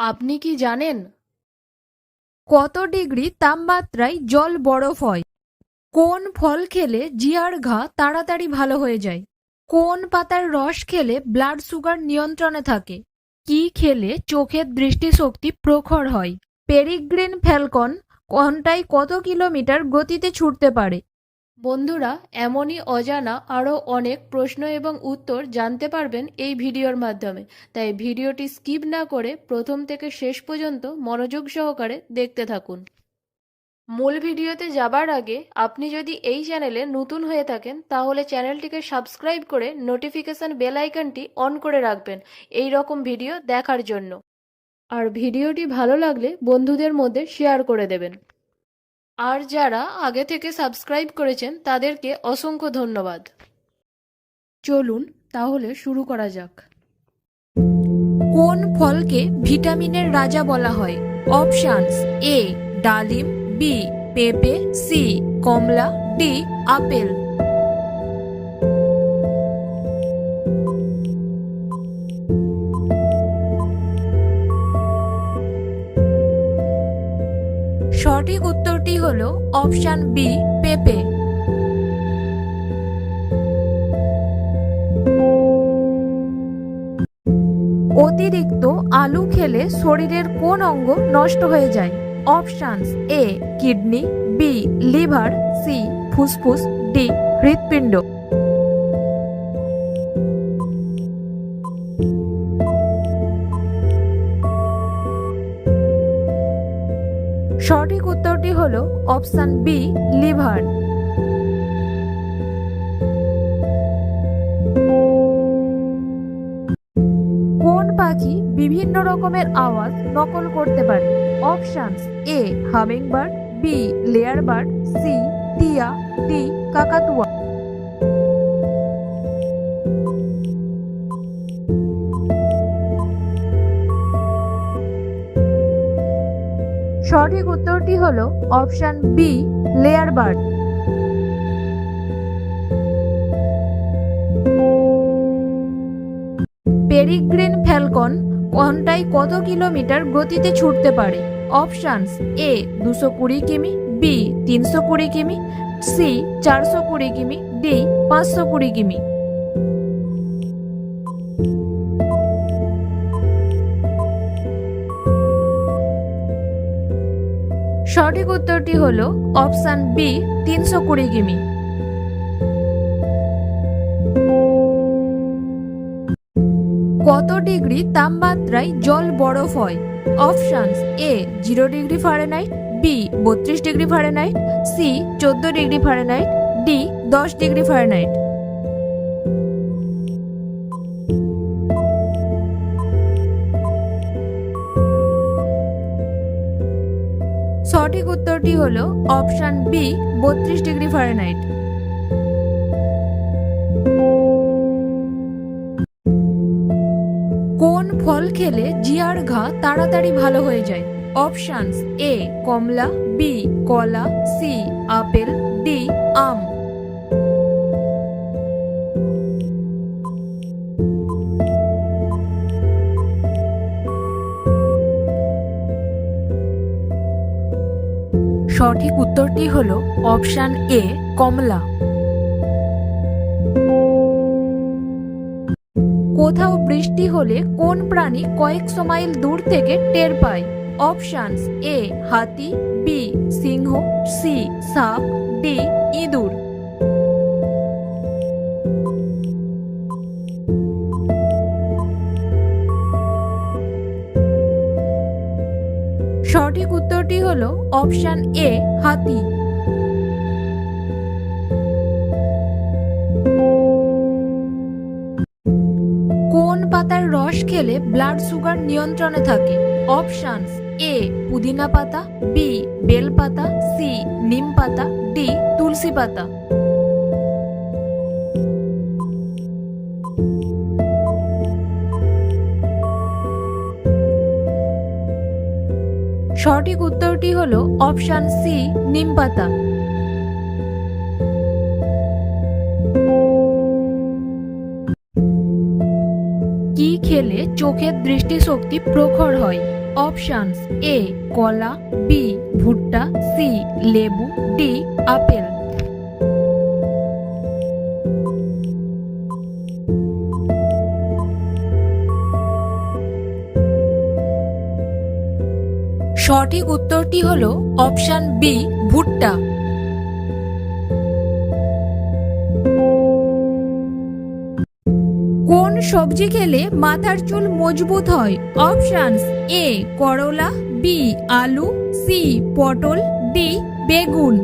আপনি কি জানেন কত ডিগ্রি তাপমাত্রায় জল বরফ হয়? কোন ফল খেলে জিয়ার ঘা তাড়াতাড়ি ভালো হয়ে যায়? কোন পাতার রস খেলে ব্লাড সুগার নিয়ন্ত্রণে থাকে? কি খেলে চোখের দৃষ্টিশক্তি প্রখর হয়? পেরিগ্রিন ফ্যালকন ঘন্টায় কত কিলোমিটার গতিতে ছুটতে পারে? বন্ধুরা, এমনই অজানা আরও অনেক প্রশ্ন এবং উত্তর জানতে পারবেন এই ভিডিওর মাধ্যমে। তাই ভিডিওটি স্কিপ না করে প্রথম থেকে শেষ পর্যন্ত মনোযোগ সহকারে দেখতে থাকুন। মূল ভিডিওতে যাবার আগে আপনি যদি এই চ্যানেলে নতুন হয়ে থাকেন তাহলে চ্যানেলটিকে সাবস্ক্রাইব করে নোটিফিকেশন বেল আইকনটি অন করে রাখবেন এই রকম ভিডিও দেখার জন্য। আর ভিডিওটি ভালো লাগলে বন্ধুদের মধ্যে শেয়ার করে দেবেন। আর যারা আগে থেকে সাবস্ক্রাইব করেছেন তাদেরকে অসংখ্য ধন্যবাদ। চলুন তাহলে শুরু করা যাক। কোন ফলকে ভিটামিনের রাজা বলা হয়? অপশনস: এ ডালিম, বি পেঁপে, সি কমলা, ডি আপেল। সঠিক উত্তরটি হলো অপশন বি পেঁপে। অতিরিক্ত আলু খেলে শরীরের কোন অঙ্গ নষ্ট হয়ে যায়? Options: A kidney, B liver, C ফুসফুস, ডি হৃৎপিণ্ড। সঠিক উত্তরটি হলো অপশন বি লিভার। কোন পাখি বিভিন্ন রকমের আওয়াজ নকল করতে পারে? Options: A hummingbird, B layer bird, C টিয়া, ডি কাকাতুয়া। সঠিক উত্তরটি হলো option B layer bird. Peregrine falcon ঘন্টায় কত কিলোমিটার গতিতে ছুটতে পারে? অপশনস: এ 220 কিমি, বি 320 কিমি, সি 420 কিমি, ডি 520 কিমি। সঠিক উত্তরটি হলো অপশন বি 320 কিমি। কত ডিগ্রি তাপমাত্রায় জল বরফ হয়? Options: A 0 degree Fahrenheit, B 32 degree Fahrenheit, C 14 degree Fahrenheit, D 10 degree Fahrenheit. সঠিক উত্তরটি হলো অপশন বি 32 ডিগ্রি ফারেনহাইট। কোন ফল খেলে জিয়ার ঘা তাড়াতাড়ি ভালো হয়ে যায়? অপশনস: এ কমলা, বি কলা, সি আপেল, ডি আম। সঠিক উত্তরটি হলো অপশন এ কমলা। কোথাও বৃষ্টি হলে কোন প্রাণী কয়েকশো মাইল দূর থেকে টের পায়? অপশনস: এ হাতি, বি সিংহ, সি সাপ, ডি ইঁদুর। সঠিক উত্তরটি হলো অপশন এ হাতি। কোন পাতার রস খেলে ব্লাড সুগার নিয়ন্ত্রণে থাকে? অপশনস: এ পুদিনা পাতা, বি বেল পাতা, সি নিম পাতা, ডি তুলসী পাতা। সঠিক উত্তরটি হলো অপশন সি নিম পাতা। কি খেলে চোখের দৃষ্টিশক্তি প্রখর হয়? অপশনস: এ কলা, বি ভুট্টা, সি লেবু, ডি আপেল। সঠিক উত্তরটি হলো অপশন বি ভুট্টা। কোন সবজি খেলে মাথার চুল মজবুত হয়? অপশনস: এ করলা, বি আলু, সি পটল, ডি বেগুন।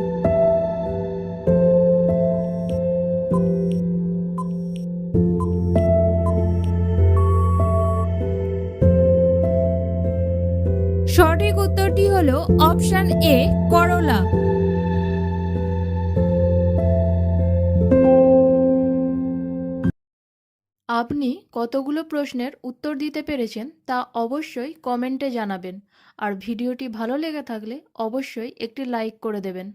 সঠিক উত্তরটি হলো অপশন এ করলা। আপনি কতগুলো প্রশ্নের উত্তর দিতে পেরেছেন তা অবশ্যই কমেন্টে জানাবেন। আর ভিডিওটি ভালো লেগে থাকলে অবশ্যই একটি লাইক করে দেবেন।